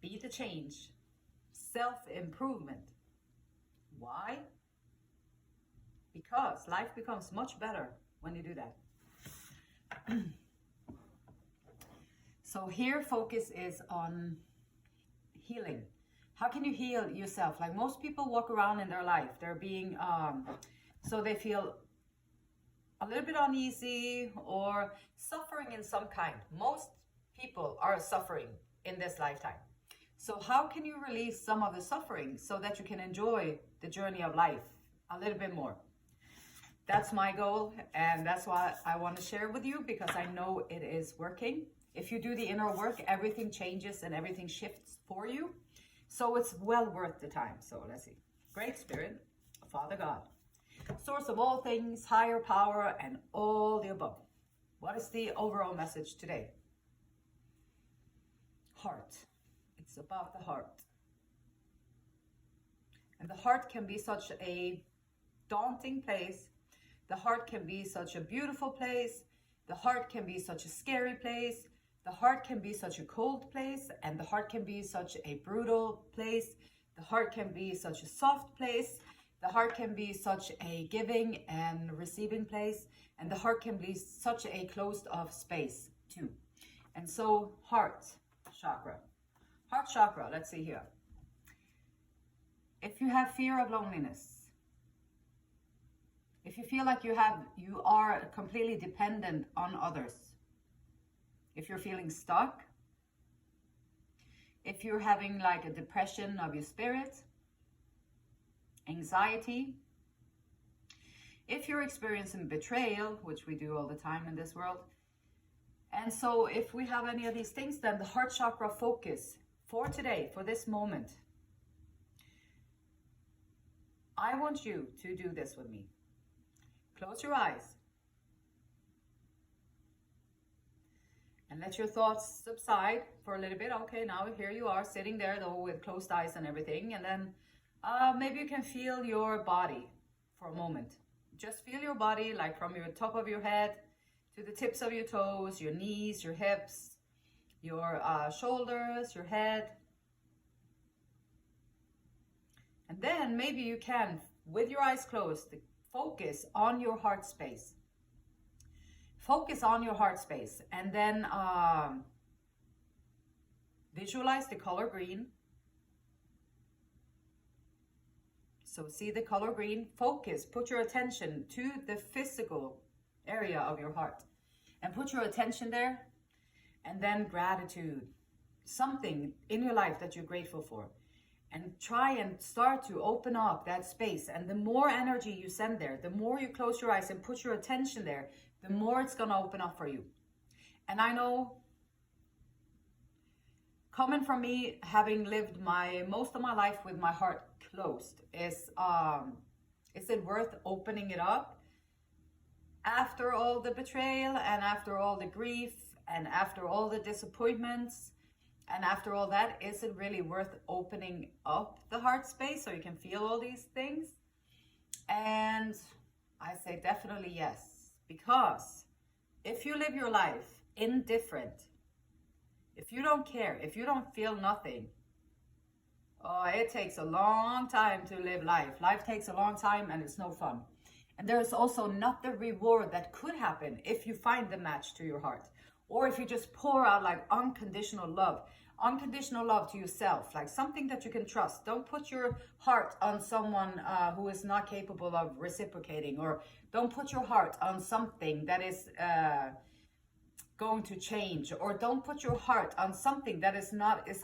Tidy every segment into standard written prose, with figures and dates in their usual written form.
Be the change. Self-improvement. Why? Because life becomes much better when you do that. So here focus is on healing. How can you heal yourself? Like most people walk around in their life, they're being, so they feel a little bit uneasy or suffering in some kind. Most people are suffering in this lifetime. So how can you release some of the suffering so that you can enjoy the journey of life a little bit more? That's my goal, and that's why I want to share with you, because I know it is working. If you do the inner work, everything changes and everything shifts for you. So it's well worth the time. So let's see. Great Spirit, Father God, source of all things, higher power, and all the above. What is the overall message today? Heart. It's about the heart. And the heart can be such a daunting place. The heart can be such a beautiful place. The heart can be such a scary place. The heart can be such a cold place. And the heart can be such a brutal place. The heart can be such a soft place. The heart can be such a giving and receiving place. And the heart can be such a closed off space too. And so heart chakra. Heart chakra, let's see here. If you have fear of loneliness, if you feel like you are completely dependent on others, if you're feeling stuck, if you're having like a depression of your spirit, anxiety, if you're experiencing betrayal, which we do all the time in this world. And so if we have any of these things, then the heart chakra focus for today, for this moment, I want you to do this with me. Close your eyes and let your thoughts subside for a little bit. Okay, now here you are sitting there though with closed eyes and everything. And then maybe you can feel your body for a moment. Just feel your body, like from your top of your head to the tips of your toes, your knees, your hips, your shoulders, your head. And then maybe you can, with your eyes closed, focus on your heart space. Focus on your heart space. And then visualize the color green. So see the color green. Focus, put your attention to the physical area of your heart. And put your attention there. And then gratitude. Something in your life that you're grateful for. And try and start to open up that space. And the more energy you send there, the more you close your eyes and put your attention there, the more it's going to open up for you. And I know, coming from me, having lived most of my life with my heart closed, is it worth opening it up after all the betrayal and after all the grief and after all the disappointments? And after all that, is it really worth opening up the heart space so you can feel all these things? And I say definitely yes. Because if you live your life indifferent, if you don't care, if you don't feel nothing, oh, it takes a long time to live life. Life takes a long time and it's no fun. And there's also not the reward that could happen if you find the match to your heart. Or if you just pour out like unconditional love to yourself, like something that you can trust. Don't put your heart on someone who is not capable of reciprocating, or don't put your heart on something that is going to change, or don't put your heart on something that is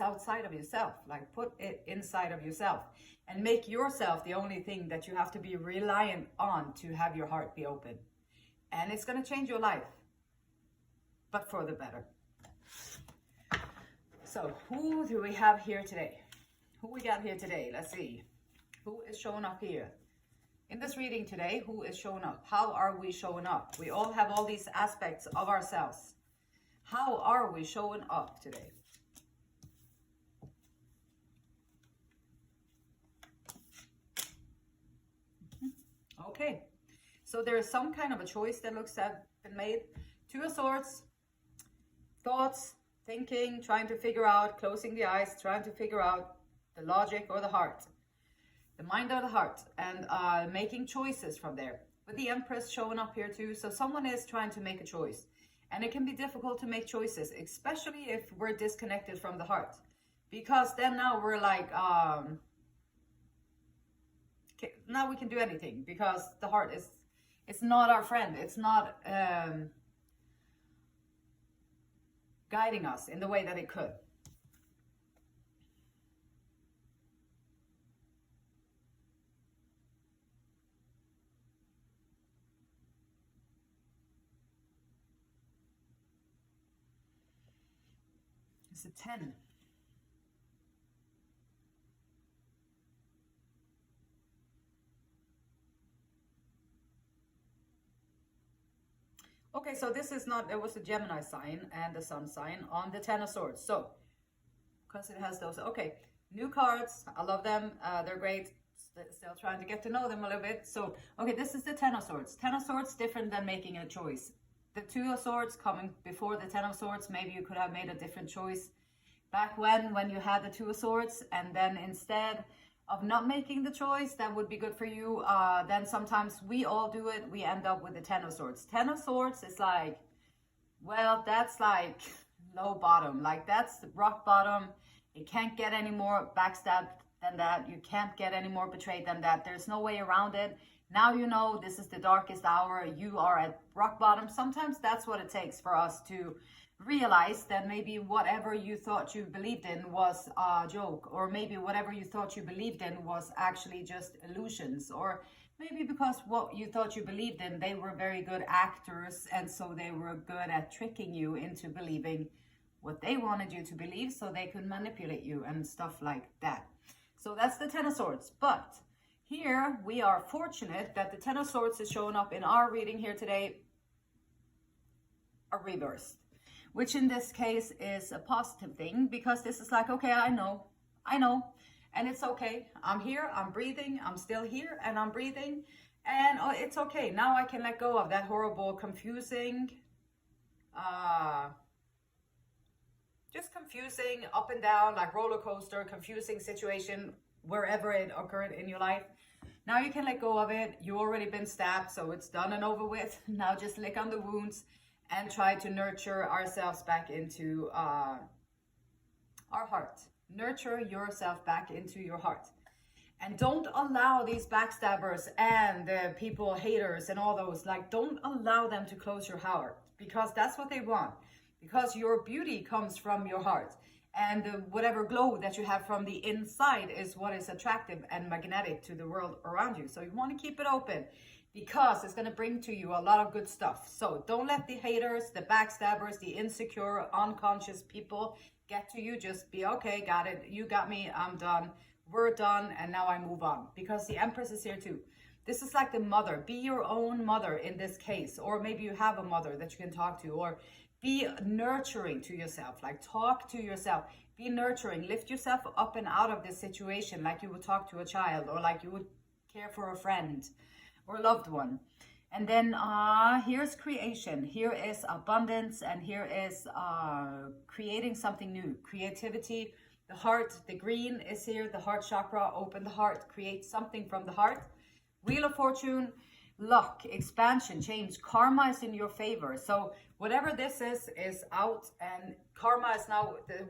outside of yourself. Like put it inside of yourself and make yourself the only thing that you have to be reliant on to have your heart be open. And it's going to change your life, but for the better. So who do we have here today? Who we got here today? Let's see. Who is showing up here? In this reading today, who is showing up? How are we showing up? We all have all these aspects of ourselves. How are we showing up today? Okay. So there is some kind of a choice that looks to have been made. Two of Swords, thoughts, thinking, trying to figure out, closing the eyes, trying to figure out the logic or the heart, the mind or the heart, and making choices from there. With the Empress showing up here too, so someone is trying to make a choice. And it can be difficult to make choices, especially if we're disconnected from the heart. Because then now we're like, now we can do anything, because the heart is, it's not our friend. It's not guiding us in the way that it could. It's a 10. Okay, so this is not, it was a Gemini sign and the Sun sign on the 10 of Swords. So, because it has those, okay, new cards, I love them, they're great, still trying to get to know them a little bit. So, okay, this is the 10 of Swords. 10 of Swords, different than making a choice. The 2 of Swords coming before the 10 of Swords, maybe you could have made a different choice back when you had the 2 of Swords, and then instead of not making the choice that would be good for you, then sometimes we all do it, we end up with the 10 of Swords. 10 of Swords is like, well, that's like low bottom, like that's the rock bottom. You can't get any more backstabbed than that. You can't get any more betrayed than that. There's no way around it. Now you know this is the darkest hour. You are at rock bottom. Sometimes that's what it takes for us to realize that maybe whatever you thought you believed in was a joke, or maybe whatever you thought you believed in was actually just illusions, or maybe because what you thought you believed in, they were very good actors, and so they were good at tricking you into believing what they wanted you to believe so they could manipulate you and stuff like that. So that's the 10 of Swords. But here we are fortunate that the 10 of Swords is showing up in our reading here today, a rebirth, which in this case is a positive thing, because this is like, okay, I know, and it's okay. I'm here, I'm breathing, I'm still here, and I'm breathing, and it's okay. Now I can let go of that horrible, confusing, just confusing, up and down, like roller coaster, confusing situation, wherever it occurred in your life. Now you can let go of it. You already been stabbed, so it's done and over with. Now just lick on the wounds and try to nurture ourselves back into our heart. Nurture yourself back into your heart. And don't allow these backstabbers and the people, haters and all those, like, don't allow them to close your heart, because that's what they want. Because your beauty comes from your heart. And whatever glow that you have from the inside is what is attractive and magnetic to the world around you. So you want to keep it open, because it's going to bring to you a lot of good stuff. So don't let the haters, the backstabbers, the insecure, unconscious people get to you. Just be, okay, got it. You got me. I'm done. We're done. And now I move on, because the Empress is here too. This is like the mother. Be your own mother in this case. Or maybe you have a mother that you can talk to, or be nurturing to yourself. Like, talk to yourself. Be nurturing. Lift yourself up and out of this situation like you would talk to a child, or like you would care for a friend or loved one. And then here's creation, here is abundance, and here is creating something new, creativity. The heart, the green is here, the heart chakra. Open the heart, create something from the heart. Wheel of Fortune, luck, expansion, change. Karma is in your favor. So whatever this is out, and karma is now, the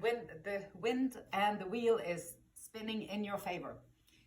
wind and the wheel is spinning in your favor.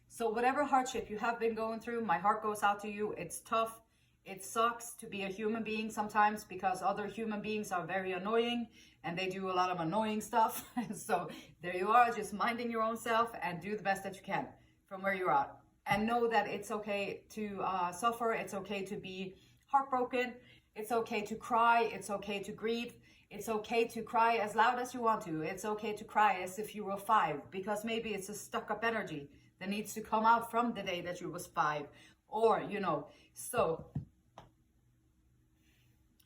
So whatever hardship you have been going through, my heart goes out to you. It's tough. It sucks to be a human being sometimes, because other human beings are very annoying and they do a lot of annoying stuff. So there you are, just minding your own self, and do the best that you can from where you're at. And know that it's okay to suffer. It's okay to be heartbroken. It's okay to cry. It's okay to grieve. It's okay to cry as loud as you want to. It's okay to cry as if you were 5, because maybe it's a stuck up energy that needs to come out from the day that you was 5, or, you know. So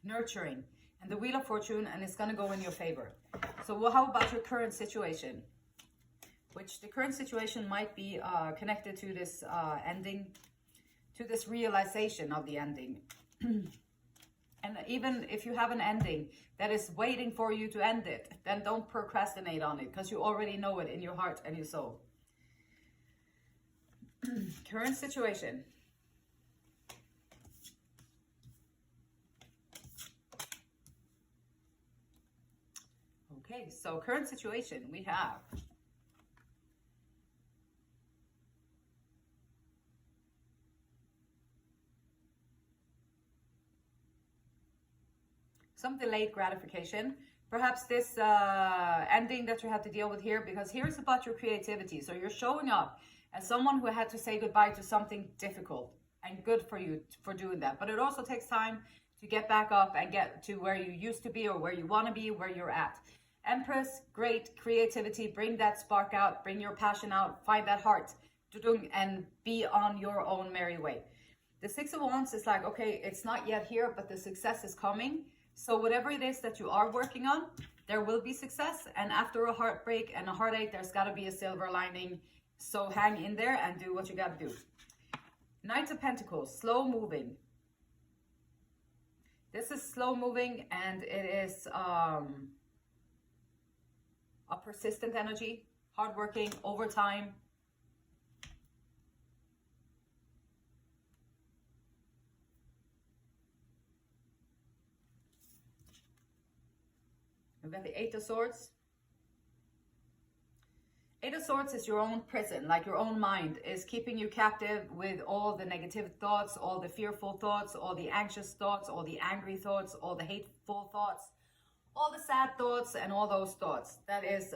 nurturing, and the Wheel of Fortune, and it's going to go in your favor. So well, how about your current situation? Which the current situation might be connected to this ending, to this realization of the ending. And even if you have an ending that is waiting for you to end it, then don't procrastinate on it, because you already know it in your heart and your soul. Current situation. Okay, so current situation, we have some delayed gratification. Perhaps this ending that you have to deal with here, because here is about your creativity. So you're showing up as someone who had to say goodbye to something difficult, and good for you for doing that. But it also takes time to get back up and get to where you used to be, or where you want to be, where you're at. Empress, great creativity. Bring that spark out, bring your passion out, find that heart to doing, and be on your own merry way. The Six of Wands is like, okay, it's not yet here, but the success is coming. So whatever it is that you are working on, there will be success. And after a heartbreak and a heartache, there's got to be a silver lining. So hang in there and do what you got to do. Knight of Pentacles, slow moving. This is slow moving, and it is a persistent energy, hardworking, overtime. We've got the Eight of Swords. Eight of Swords is your own prison, like your own mind is keeping you captive with all the negative thoughts, all the fearful thoughts, all the anxious thoughts, all the angry thoughts, all the hateful thoughts, all the sad thoughts, and all those thoughts. That is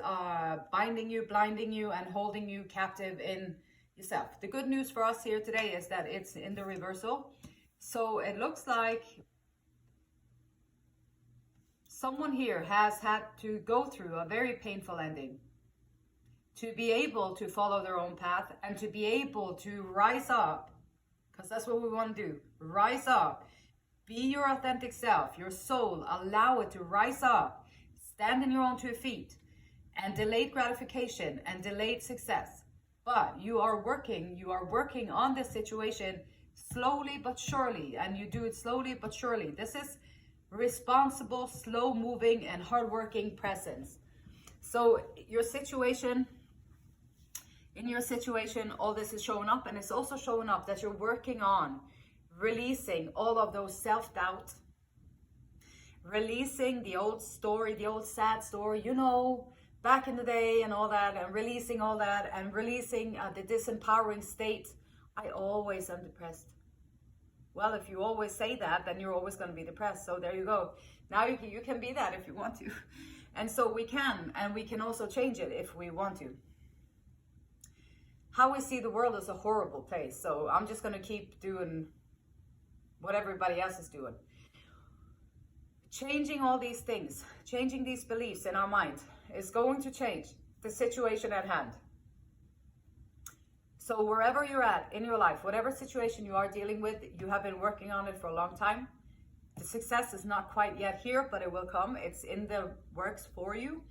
binding you, blinding you, and holding you captive in yourself. The good news for us here today is that it's in the reversal. So it looks like someone here has had to go through a very painful ending to be able to follow their own path and to be able to rise up, because that's what we want to do. Rise up, be your authentic self, your soul, allow it to rise up, stand in your own 2 feet, and delayed gratification and delayed success. But you are working on this situation slowly but surely, and you do it slowly but surely. This is responsible, slow moving, and hardworking presence. So in your situation, all this is showing up, and it's also showing up that you're working on releasing all of those self-doubt, releasing the old story, the old sad story, you know, back in the day and all that, and releasing all that, and releasing the disempowering state. I always am depressed. Well, if you always say that, then you're always going to be depressed. So there you go. Now you can be that if you want to. And so we can, and we can also change it if we want to. How we see the world is a horrible place. So I'm just going to keep doing what everybody else is doing. Changing all these things, changing these beliefs in our mind is going to change the situation at hand. So wherever you're at in your life, whatever situation you are dealing with, you have been working on it for a long time. The success is not quite yet here, but it will come. It's in the works for you.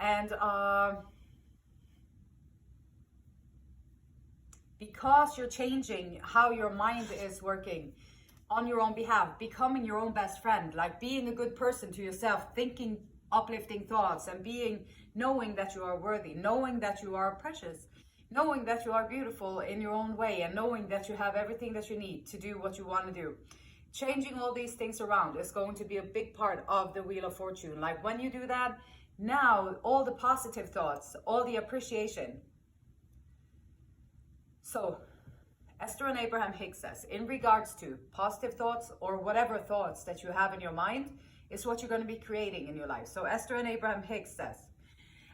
And because you're changing how your mind is working on your own behalf, becoming your own best friend, like being a good person to yourself, thinking uplifting thoughts, and knowing that you are worthy, knowing that you are precious, knowing that you are beautiful in your own way, and knowing that you have everything that you need to do what you want to do. Changing all these things around is going to be a big part of the Wheel of Fortune. Like when you do that, now all the positive thoughts, all the appreciation. So Esther and Abraham Hicks says, in regards to positive thoughts or whatever thoughts that you have in your mind is what you're going to be creating in your life. So Esther and Abraham Hicks says,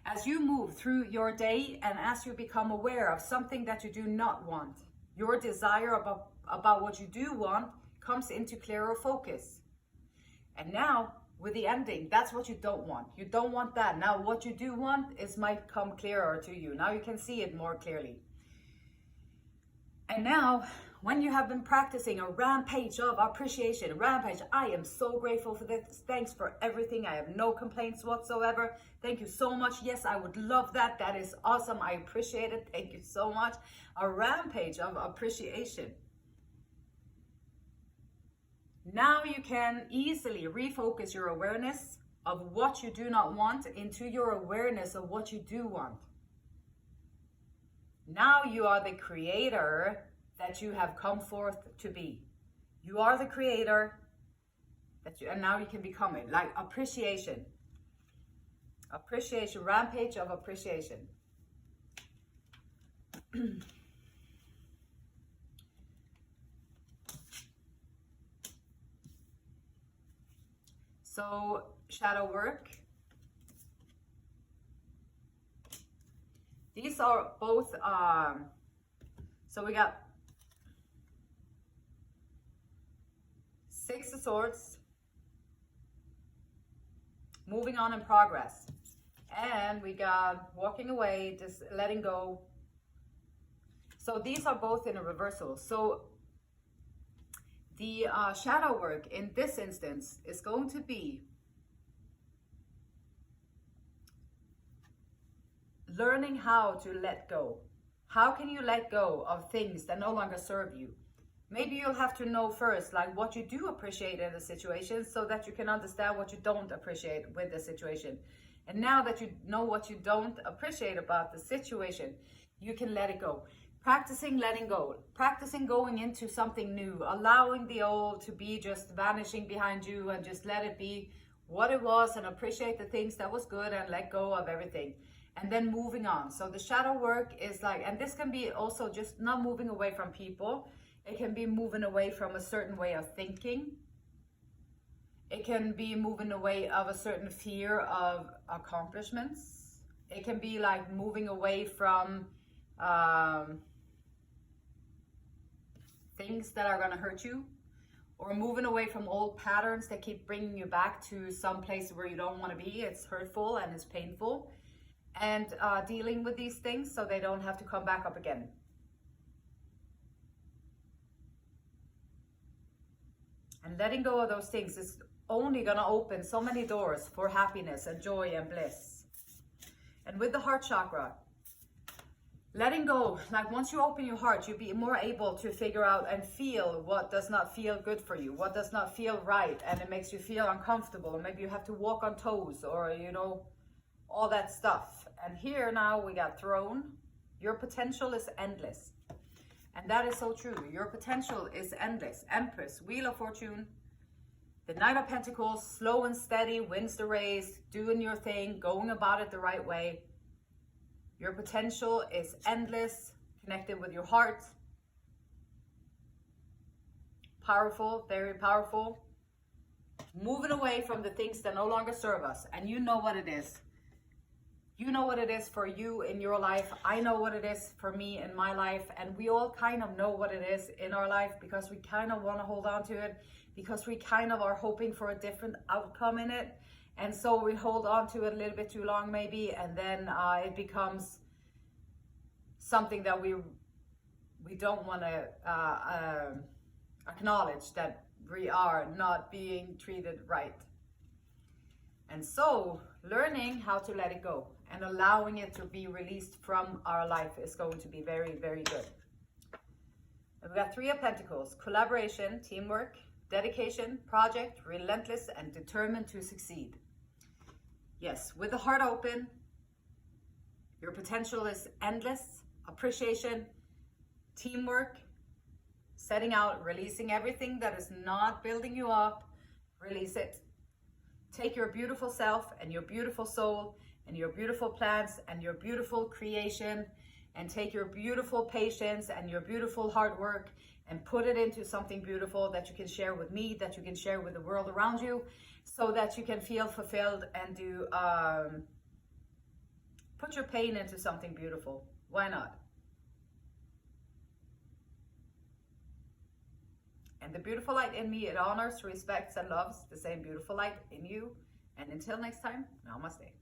as you move through your day and as you become aware of something that you do not want, your desire about what you do want comes into clearer focus. And now with the ending, that's what you don't want. You don't want that. Now what you do want might come clearer to you. Now you can see it more clearly. And now, when you have been practicing a rampage of appreciation, I am so grateful for this. Thanks for everything. I have no complaints whatsoever. Thank you so much. Yes, I would love that. That is awesome. I appreciate it. Thank you so much. A rampage of appreciation. Now you can easily refocus your awareness of what you do not want into your awareness of what you do want. Now you are the creator that you have come forth to be. You are the creator and now you can become it. Like appreciation. Appreciation, rampage of appreciation. So, shadow work. These are both, so we got 6 of Swords, moving on in progress. And we got walking away, just letting go. So these are both in a reversal. So the shadow work in this instance is going to be learning how to let go. How can you let go of things that no longer serve you? Maybe you'll have to know first, like what you do appreciate in the situation so that you can understand what you don't appreciate with the situation. And now that you know what you don't appreciate about the situation, you can let it go. Practicing letting go, practicing going into something new, allowing the old to be just vanishing behind you and just let it be what it was and appreciate the things that was good and let go of everything. And then moving on. So the shadow work is like, and this can be also just not moving away from people. It can be moving away from a certain way of thinking. It can be moving away of a certain fear of accomplishments. It can be like moving away from things that are going to hurt you, or moving away from old patterns that keep bringing you back to some place where you don't want to be. It's hurtful and it's painful. And dealing with these things so they don't have to come back up again. And letting go of those things is only going to open so many doors for happiness and joy and bliss. And with the heart chakra, letting go, like once you open your heart, you'll be more able to figure out and feel what does not feel good for you, what does not feel right, and it makes you feel uncomfortable, or maybe you have to walk on toes, or you know, all that stuff. And here now we got Throne. Your potential is endless. And that is so true. Your potential is endless. Empress, Wheel of Fortune, the Knight of Pentacles, slow and steady, wins the race, doing your thing, going about it the right way. Your potential is endless, connected with your heart. Powerful, very powerful. Moving away from the things that no longer serve us. And you know what it is. You know what it is for you in your life. I know what it is for me in my life. And we all kind of know what it is in our life because we kind of want to hold on to it, because we kind of are hoping for a different outcome in it. And so we hold on to it a little bit too long maybe, and then it becomes something that we don't want to acknowledge that we are not being treated right. And so learning how to let it go and allowing it to be released from our life is going to be very, very good. And we got 3 of Pentacles, collaboration, teamwork, dedication, project, relentless, and determined to succeed. Yes, with the heart open, your potential is endless. Appreciation, teamwork, setting out, releasing everything that is not building you up, release it. Take your beautiful self and your beautiful soul and your beautiful plans and your beautiful creation, and take your beautiful patience and your beautiful hard work and put it into something beautiful that you can share with me, that you can share with the world around you, so that you can feel fulfilled and do put your pain into something beautiful. Why not? And the beautiful light in me, it honors, respects, and loves the same beautiful light in you. And until next time, namaste.